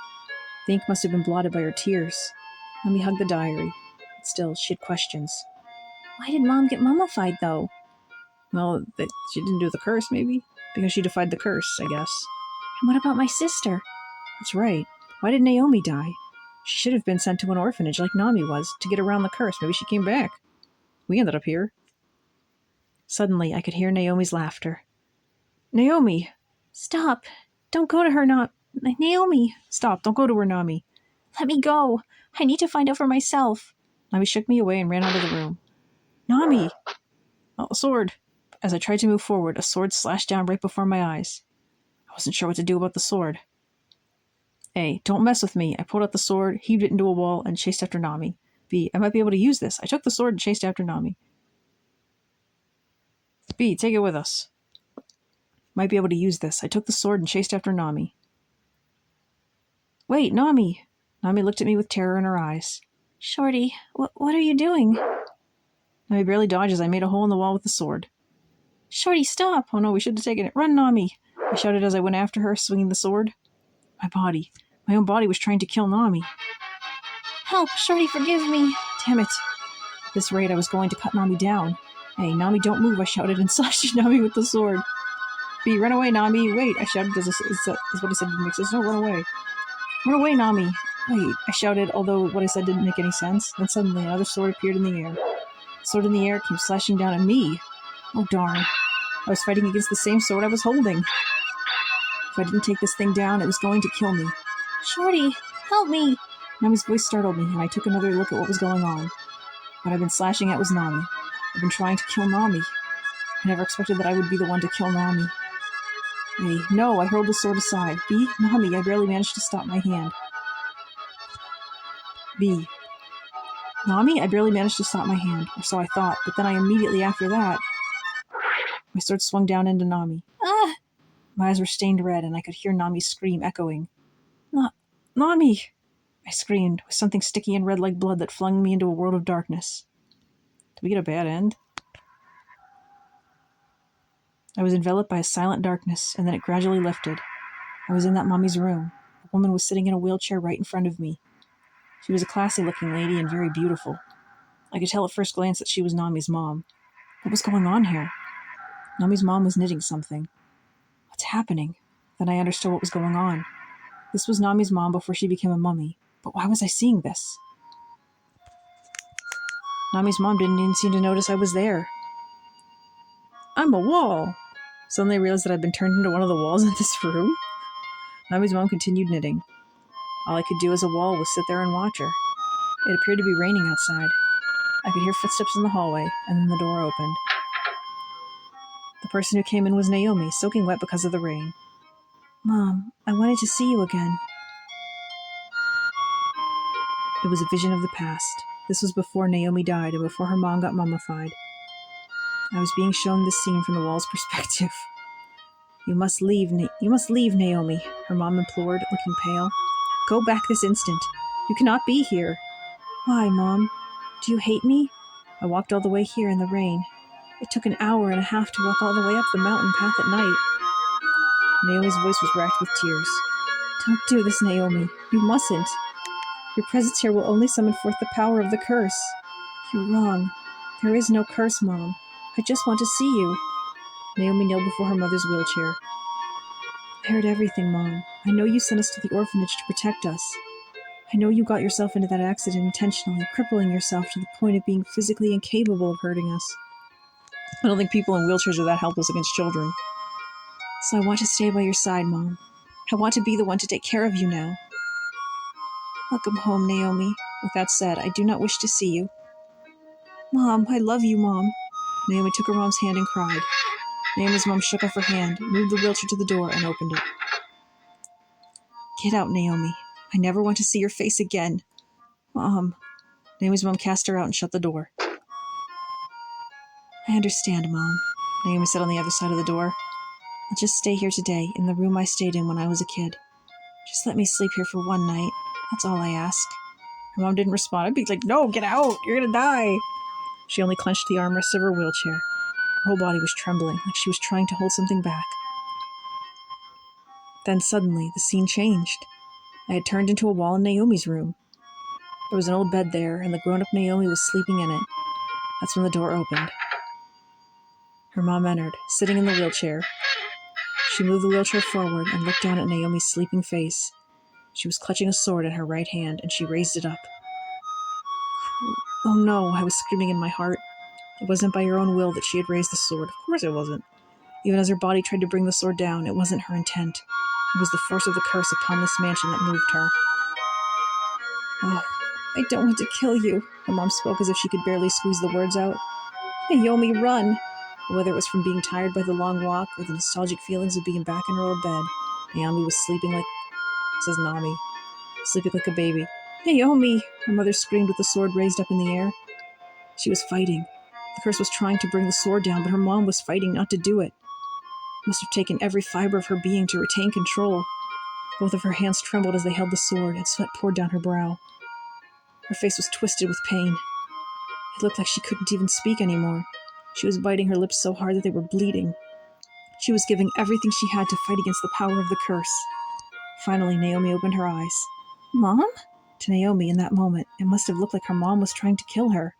The ink must have been blotted by her tears. Nami hugged the diary. But still, she had questions. Why did Mom get mummified, though? Well, she didn't do the curse, maybe? Because she defied the curse, I guess. And what about my sister? That's right. Why did Naomi die? She should have been sent to an orphanage like Nami was, to get around the curse. Maybe she came back. We ended up here. Suddenly, I could hear Naomi's laughter. Naomi! Stop! Don't go to her, Naomi! Stop, don't go to her, Nami. Let me go! I need to find out for myself. Nami shook me away and ran out of the room. Nami! Oh, a sword! As I tried to move forward, a sword slashed down right before my eyes. I wasn't sure what to do about the sword. A. Don't mess with me. I pulled out the sword, heaved it into a wall, and chased after Nami. B. I might be able to use this. I took the sword and chased after Nami. B. Take it with us. Might be able to use this. I took the sword and chased after Nami. Wait, Nami! Nami looked at me with terror in her eyes. Shorty, what are you doing? Nami barely dodged as I made a hole in the wall with the sword. Shorty, stop! Oh no, we should have taken it. Run, Nami! I shouted as I went after her, swinging the sword. My own body was trying to kill Nami. Help! Shorty, forgive me! Damn it! At this rate, I was going to cut Nami down. Hey, Nami, don't move, I shouted and slashed Nami with the sword. B, run away, Nami! Wait, I shouted as what I said didn't make sense. No, run away. Run away, Nami! Wait, I shouted, although what I said didn't make any sense. Then suddenly another sword appeared in the air. The sword in the air came slashing down at me. Oh, darn. I was fighting against the same sword I was holding. If I didn't take this thing down, it was going to kill me. Shorty, help me! Nami's voice startled me, and I took another look at what was going on. What I'd been slashing at was Nami. I'd been trying to kill Nami. I never expected that I would be the one to kill Nami. A. No, I hurled the sword aside. B. Nami, I barely managed to stop my hand. B. Nami, I barely managed to stop my hand, or so I thought, but then immediately after that, my sword swung down into Nami. Ah! My eyes were stained red, and I could hear Nami's scream echoing. Nami! I screamed, with something sticky and red like blood that flung me into a world of darkness. Did we get a bad end? I was enveloped by a silent darkness, and then it gradually lifted. I was in that mommy's room. A woman was sitting in a wheelchair right in front of me. She was a classy-looking lady and very beautiful. I could tell at first glance that she was Nami's mom. What was going on here? Nami's mom was knitting something. What's happening? Then I understood what was going on. This was Nami's mom before she became a mummy. But why was I seeing this? Nami's mom didn't even seem to notice I was there. I'm a wall! Suddenly I realized that I'd been turned into one of the walls in this room. Nami's mom continued knitting. All I could do as a wall was sit there and watch her. It appeared to be raining outside. I could hear footsteps in the hallway, and then the door opened. The person who came in was Naomi, soaking wet because of the rain. Mom, I wanted to see you again. It was a vision of the past. This was before Naomi died and before her mom got mummified. I was being shown this scene from the wall's perspective. You must leave, Naomi, her mom implored, looking pale. Go back this instant. You cannot be here. Why, Mom? Do you hate me? I walked all the way here in the rain. It took an hour and a half to walk all the way up the mountain path at night. Naomi's voice was racked with tears. Don't do this, Naomi. You mustn't. Your presence here will only summon forth the power of the curse. You're wrong. There is no curse, Mom. I just want to see you. Naomi knelt before her mother's wheelchair. I heard everything, Mom. I know you sent us to the orphanage to protect us. I know you got yourself into that accident intentionally, crippling yourself to the point of being physically incapable of hurting us. I don't think people in wheelchairs are that helpless against children. So I want to stay by your side, Mom. I want to be the one to take care of you now. Welcome home, Naomi. With that said, I do not wish to see you. Mom, I love you, Mom. Naomi took her mom's hand and cried. Naomi's mom shook off her hand, moved the wheelchair to the door, and opened it. Get out, Naomi. I never want to see your face again. Mom. Naomi's mom cast her out and shut the door. I understand, Mom, Naomi said on the other side of the door. I'll just stay here today, in the room I stayed in when I was a kid. Just let me sleep here for one night. That's all I ask. Her mom didn't respond. I'd be like, no, get out! You're gonna die! She only clenched the armrest of her wheelchair. Her whole body was trembling, like she was trying to hold something back. Then suddenly, the scene changed. I had turned into a wall in Naomi's room. There was an old bed there, and the grown-up Naomi was sleeping in it. That's when the door opened. Her mom entered, sitting in the wheelchair. She moved the wheelchair forward and looked down at Naomi's sleeping face. She was clutching a sword in her right hand, and she raised it up. Oh no, I was screaming in my heart. It wasn't by her own will that she had raised the sword. Of course it wasn't. Even as her body tried to bring the sword down, it wasn't her intent. It was the force of the curse upon this mansion that moved her. Oh, I don't want to kill you. Her mom spoke as if she could barely squeeze the words out. Naomi, run! Whether it was from being tired by the long walk or the nostalgic feelings of being back in her old bed, Naomi was sleeping like a baby. Naomi! Her mother screamed with the sword raised up in the air. She was fighting. The curse was trying to bring the sword down, but her mom was fighting not to do it. It must have taken every fiber of her being to retain control. Both of her hands trembled as they held the sword, and sweat poured down her brow. Her face was twisted with pain. It looked like she couldn't even speak anymore. She was biting her lips so hard that they were bleeding. She was giving everything she had to fight against the power of the curse. Finally, Naomi opened her eyes. Mom? To Naomi, in that moment, it must have looked like her mom was trying to kill her.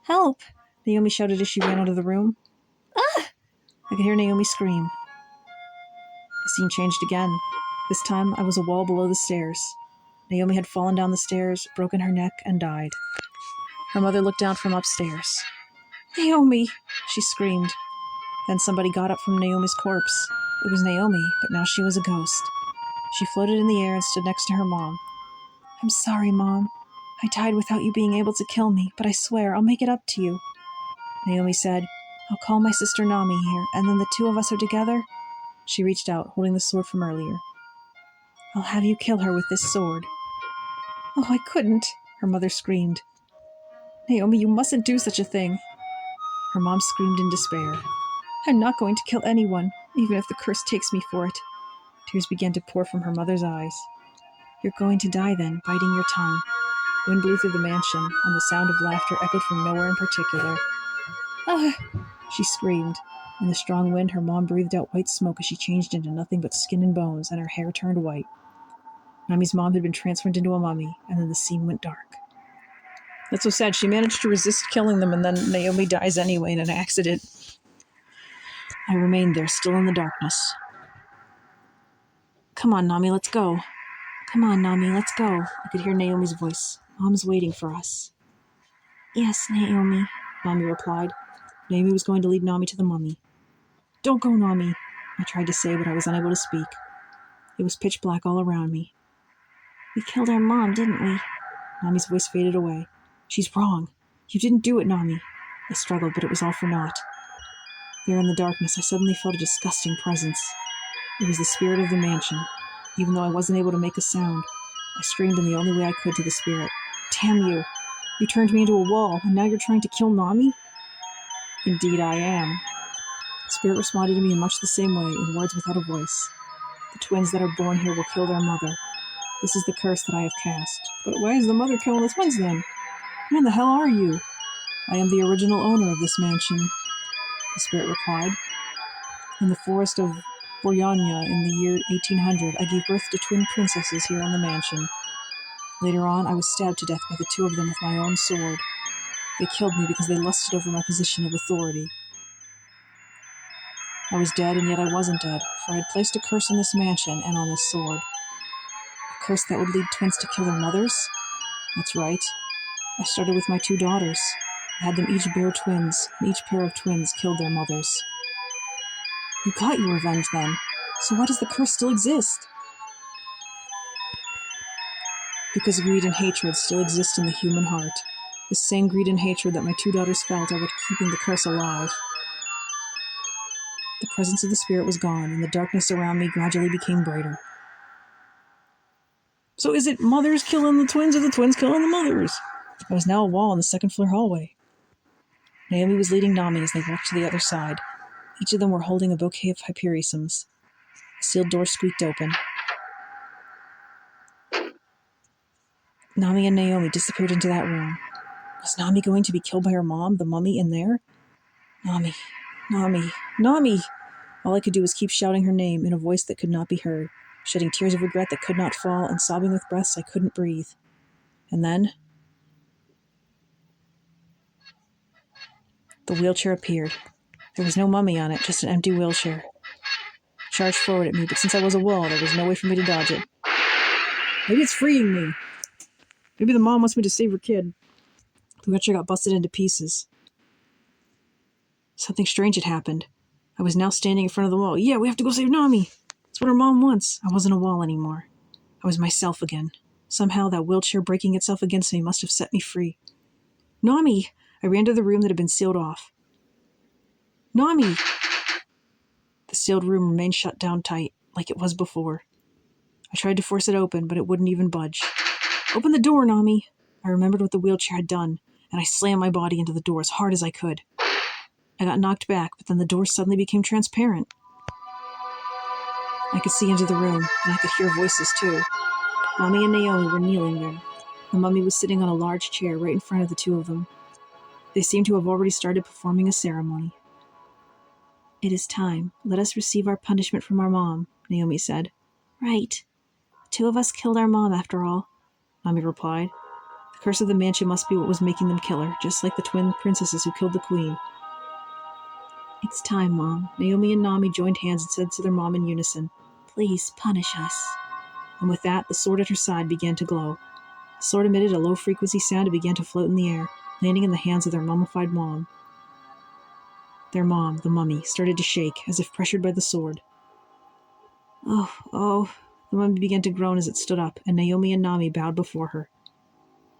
Help! Naomi shouted as she ran out of the room. Ah! I could hear Naomi scream. The scene changed again. This time, I was a wall below the stairs. Naomi had fallen down the stairs, broken her neck, and died. Her mother looked down from upstairs. Naomi, she screamed. Then somebody got up from Naomi's corpse. It was Naomi, but now she was a ghost. She floated in the air and stood next to her mom. I'm sorry, Mom. I died without you being able to kill me, but I swear I'll make it up to you. Naomi said, I'll call my sister Nami here, and then the two of us are together. She reached out, holding the sword from earlier. I'll have you kill her with this sword. Oh, I couldn't, her mother screamed. Naomi, you mustn't do such a thing. Her mom screamed in despair. I'm not going to kill anyone, even if the curse takes me for it. Tears began to pour from her mother's eyes. You're going to die then, biting your tongue. Wind blew through the mansion, and the sound of laughter echoed from nowhere in particular. Ah! She screamed. In the strong wind, her mom breathed out white smoke as she changed into nothing but skin and bones, and her hair turned white. Nami's mom had been transformed into a mummy, and then the scene went dark. That's so sad. She managed to resist killing them, and then Naomi dies anyway in an accident. I remained there, still in the darkness. Come on, Nami, let's go. Come on, Nami, let's go. I could hear Naomi's voice. Mom's waiting for us. Yes, Naomi, Nami replied. Naomi was going to lead Nami to the mummy. Don't go, Nami, I tried to say, but I was unable to speak. It was pitch black all around me. We killed our mom, didn't we? Nami's voice faded away. She's wrong. You didn't do it, Nami. I struggled, but it was all for naught. There in the darkness, I suddenly felt a disgusting presence. It was the spirit of the mansion. Even though I wasn't able to make a sound, I screamed in the only way I could to the spirit. Damn you! You turned me into a wall, and now you're trying to kill Nami? Indeed I am. The spirit responded to me in much the same way, in words without a voice. The twins that are born here will kill their mother. This is the curse that I have cast. But why is the mother killing the twins then? Who in the hell are you? I am the original owner of this mansion, the spirit replied. In the forest of Boryanya in the year 1800, I gave birth to twin princesses here in the mansion. Later on, I was stabbed to death by the two of them with my own sword. They killed me because they lusted over my position of authority. I was dead, and yet I wasn't dead, for I had placed a curse on this mansion and on this sword. A curse that would lead twins to kill their mothers? That's right. I started with my two daughters. I had them each bear twins, and each pair of twins killed their mothers. You got your revenge then. So why does the curse still exist? Because greed and hatred still exist in the human heart. The same greed and hatred that my two daughters felt are what keeping the curse alive. The presence of the spirit was gone, and the darkness around me gradually became brighter. So is it mothers killing the twins or the twins killing the mothers? I was now a wall in the second-floor hallway. Naomi was leading Nami as they walked to the other side. Each of them were holding a bouquet of hypericums. The sealed door squeaked open. Nami and Naomi disappeared into that room. Was Nami going to be killed by her mom, the mummy, in there? Nami, Nami, Nami! All I could do was keep shouting her name in a voice that could not be heard, shedding tears of regret that could not fall, and sobbing with breaths I couldn't breathe. And then the wheelchair appeared. There was no mummy on it, just an empty wheelchair. It charged forward at me, but since I was a wall, there was no way for me to dodge it. Maybe it's freeing me. Maybe the mom wants me to save her kid. The wheelchair got busted into pieces. Something strange had happened. I was now standing in front of the wall. Yeah, we have to go save Nami. That's what her mom wants. I wasn't a wall anymore. I was myself again. Somehow that wheelchair breaking itself against me must have set me free. Nami! I ran to the room that had been sealed off. Nami! The sealed room remained shut down tight, like it was before. I tried to force it open, but it wouldn't even budge. Open the door, Nami! I remembered what the wheelchair had done, and I slammed my body into the door as hard as I could. I got knocked back, but then the door suddenly became transparent. I could see into the room, and I could hear voices too. Nami and Naomi were kneeling there. The mummy was sitting on a large chair right in front of the two of them. They seemed to have already started performing a ceremony. It is time. Let us receive our punishment from our mom, Naomi said. Right. The two of us killed our mom, after all, Nami replied. The curse of the mansion must be what was making them kill her, just like the twin princesses who killed the queen. It's time, Mom. Naomi and Nami joined hands and said to their mom in unison, Please punish us. And with that, the sword at her side began to glow. The sword emitted a low-frequency sound and began to float in the air, landing in the hands of their mummified mom. Their mom, the mummy, started to shake, as if pressured by the sword. Oh, oh. The mummy began to groan as it stood up, and Naomi and Nami bowed before her.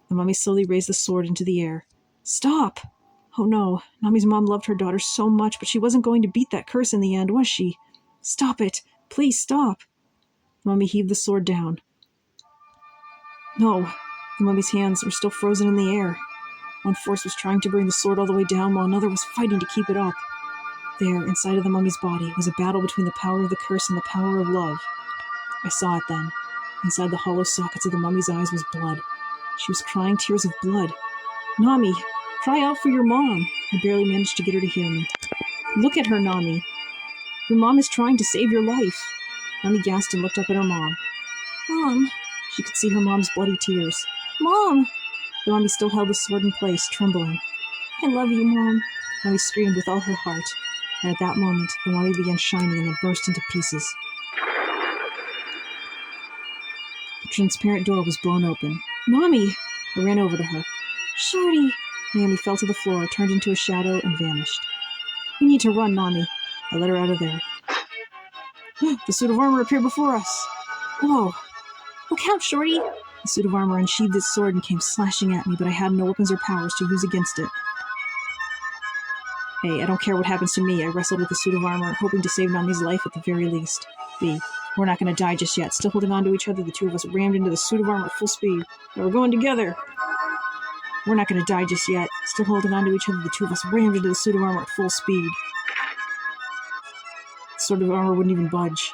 The mummy slowly raised the sword into the air. Stop! Oh no, Nami's mom loved her daughter so much, but she wasn't going to beat that curse in the end, was she? Stop it! Please stop! The mummy heaved the sword down. No, the mummy's hands were still frozen in the air. One force was trying to bring the sword all the way down, while another was fighting to keep it up. There, inside of the mummy's body, was a battle between the power of the curse and the power of love. I saw it then. Inside the hollow sockets of the mummy's eyes was blood. She was crying tears of blood. Nami, cry out for your mom. I barely managed to get her to hear me. Look at her, Nami. Your mom is trying to save your life. Nami gasped and looked up at her mom. Mom. She could see her mom's bloody tears. Mom! The mummy still held the sword in place, trembling. I love you, Mom. Nami screamed with all her heart, and at that moment, the mummy began shining and then burst into pieces. The transparent door was blown open. Nami! I ran over to her. Shorty! Naomi fell to the floor, turned into a shadow, and vanished. We need to run, Nami. I let her out of there. The suit of armor appeared before us. Whoa! Look out, Shorty! The suit of armor unsheathed its sword and came slashing at me, but I had no weapons or powers to use against it. Hey, I don't care what happens to me. I wrestled with the suit of armor, hoping to save Nami's life at the very least. B. We're not going to die just yet. Still holding on to each other, the two of us rammed into the suit of armor at full speed. Now we're going together. We're not going to die just yet. Still holding on to each other, the two of us rammed into the suit of armor at full speed. The suit of armor wouldn't even budge.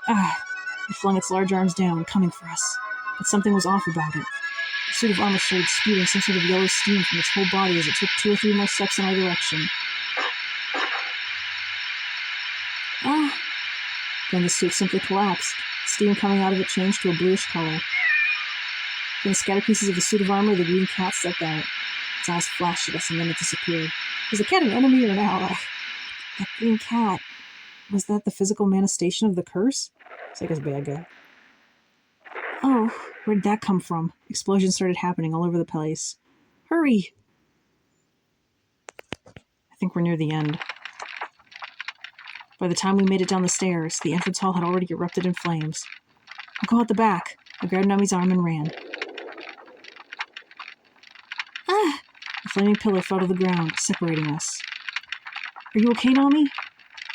It flung its large arms down, coming for us. But something was off about it. The suit of armor started spewing some sort of yellow steam from its whole body as it took 2 or 3 more steps in our direction. Then the suit simply collapsed. The steam coming out of it changed to a bluish color. From the scattered pieces of the suit of armor, the green cat stepped out. Its eyes flashed at us, and then it disappeared. Was the cat an enemy or an ally? That green cat. Was that the physical manifestation of the curse? It's like a bad guy. Oh, where'd that come from? Explosions started happening all over the place. Hurry! I think we're near the end. By the time we made it down the stairs, the entrance hall had already erupted in flames. I'll go out the back. I grabbed Nami's arm and ran. A flaming pillar fell to the ground, separating us. Are you okay, Nami?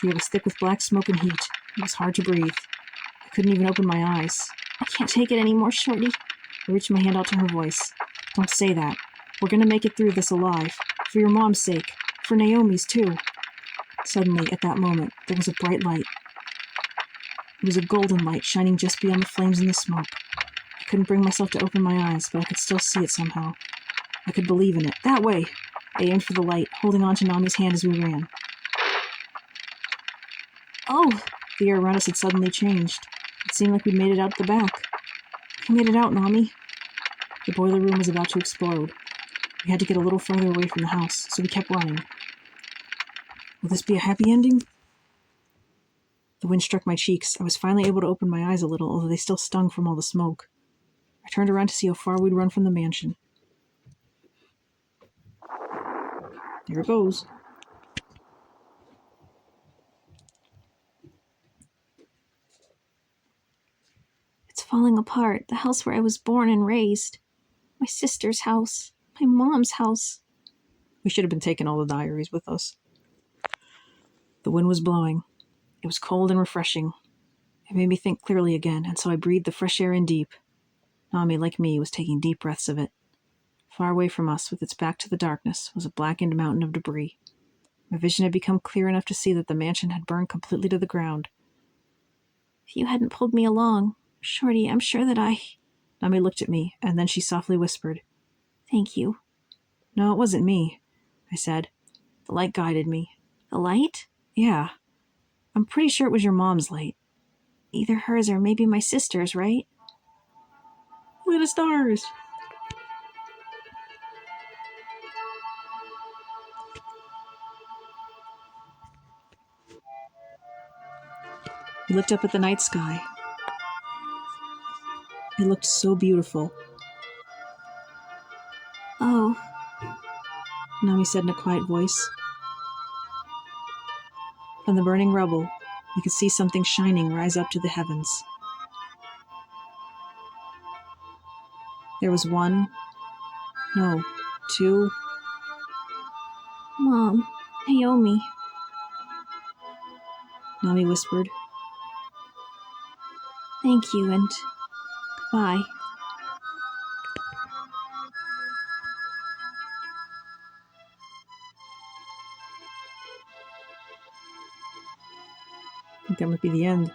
The air was thick with black smoke and heat. It was hard to breathe. I couldn't even open my eyes. I can't take it anymore, Shorty. I reached my hand out to her voice. Don't say that. We're going to make it through this alive. For your mom's sake. For Naomi's, too. Suddenly, at that moment, there was a bright light. It was a golden light shining just beyond the flames and the smoke. I couldn't bring myself to open my eyes, but I could still see it somehow. I could believe in it. That way! I aimed for the light, holding on to Nami's hand as we ran. Oh! The air around us had suddenly changed. It seemed like we'd made it out the back. We made it out, Nami. The boiler room was about to explode. We had to get a little farther away from the house, so we kept running. Will this be a happy ending? The wind struck my cheeks. I was finally able to open my eyes a little, although they still stung from all the smoke. I turned around to see how far we'd run from the mansion. There it goes. It's falling apart. The house where I was born and raised. My sister's house. My mom's house. We should have been taking all the diaries with us. The wind was blowing. It was cold and refreshing. It made me think clearly again, and so I breathed the fresh air in deep. Nami, like me, was taking deep breaths of it. Far away from us, with its back to the darkness, was a blackened mountain of debris. My vision had become clear enough to see that the mansion had burned completely to the ground. If you hadn't pulled me along, Shorty, I'm sure that I... Nami looked at me, and then she softly whispered, Thank you. No, it wasn't me, I said. The light guided me. The light? Yeah. I'm pretty sure it was your mom's light. Either hers or maybe my sister's, right? Look at the stars! We looked up at the night sky. It looked so beautiful. Oh, Nami said in a quiet voice. From the burning rubble, we could see something shining rise up to the heavens. There was one, no, two. Mom, Naomi, Nami whispered. Thank you and goodbye. I think that might be the end.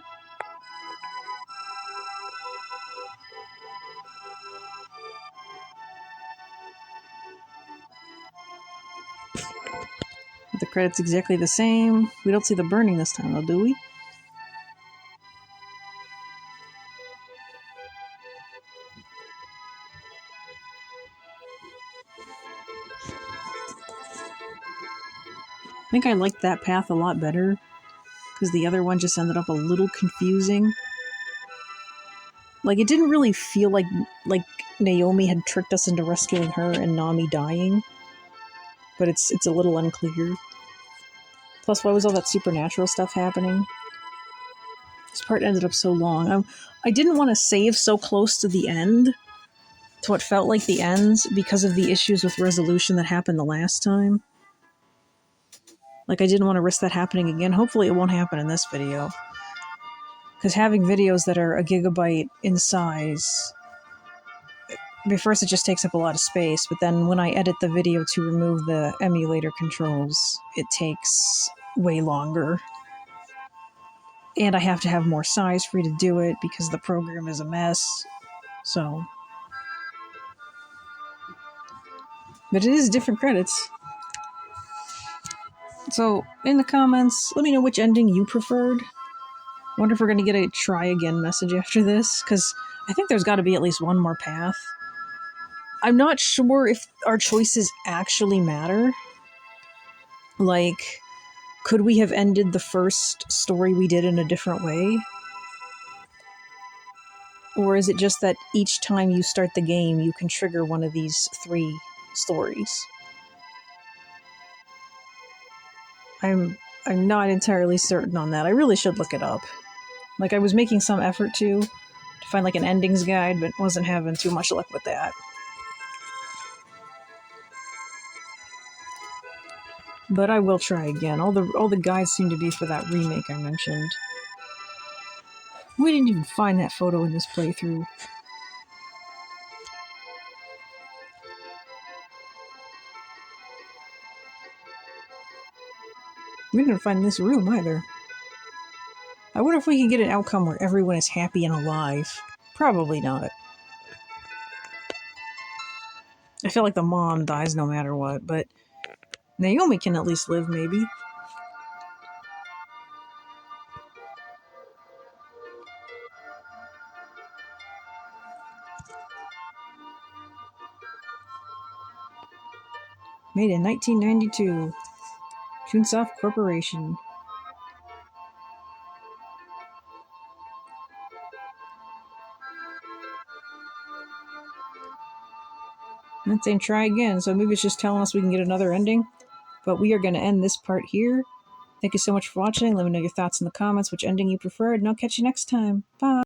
The credits exactly the same. We don't see the burning this time, though, do we? I think I liked that path a lot better, because the other one just ended up a little confusing. Like, it didn't really feel like Naomi had tricked us into rescuing her and Nami dying. But it's a little unclear. Plus, why was all that supernatural stuff happening? This part ended up so long. I didn't want to save so close to the end, to what felt like the ends, because of the issues with resolution that happened the last time. Like, I didn't want to risk that happening again. Hopefully it won't happen in this video. Because having videos that are a gigabyte in size, first it just takes up a lot of space, but then when I edit the video to remove the emulator controls, it takes way longer. And I have to have more size free to do it because the program is a mess. So. But it is different credits. So, in the comments, let me know which ending you preferred. I wonder if we're going to get a try again message after this, because I think there's got to be at least one more path. I'm not sure if our choices actually matter. Like, could we have ended the first story we did in a different way? Or is it just that each time you start the game, you can trigger one of these 3 stories? I'm not entirely certain on that. I really should look it up. Like, I was making some effort to find like an endings guide, but wasn't having too much luck with that. But I will try again. All the guides seem to be for that remake I mentioned. We didn't even find that photo in this playthrough. We didn't find this room either. I wonder if we can get an outcome where everyone is happy and alive. Probably not. I feel like the mom dies no matter what, but Naomi can at least live, maybe. Made in 1992. Chunsoft Corporation. That's saying try again, so maybe it's just telling us we can get another ending. But we are going to end this part here. Thank you so much for watching. Let me know your thoughts in the comments, which ending you preferred, and I'll catch you next time. Bye!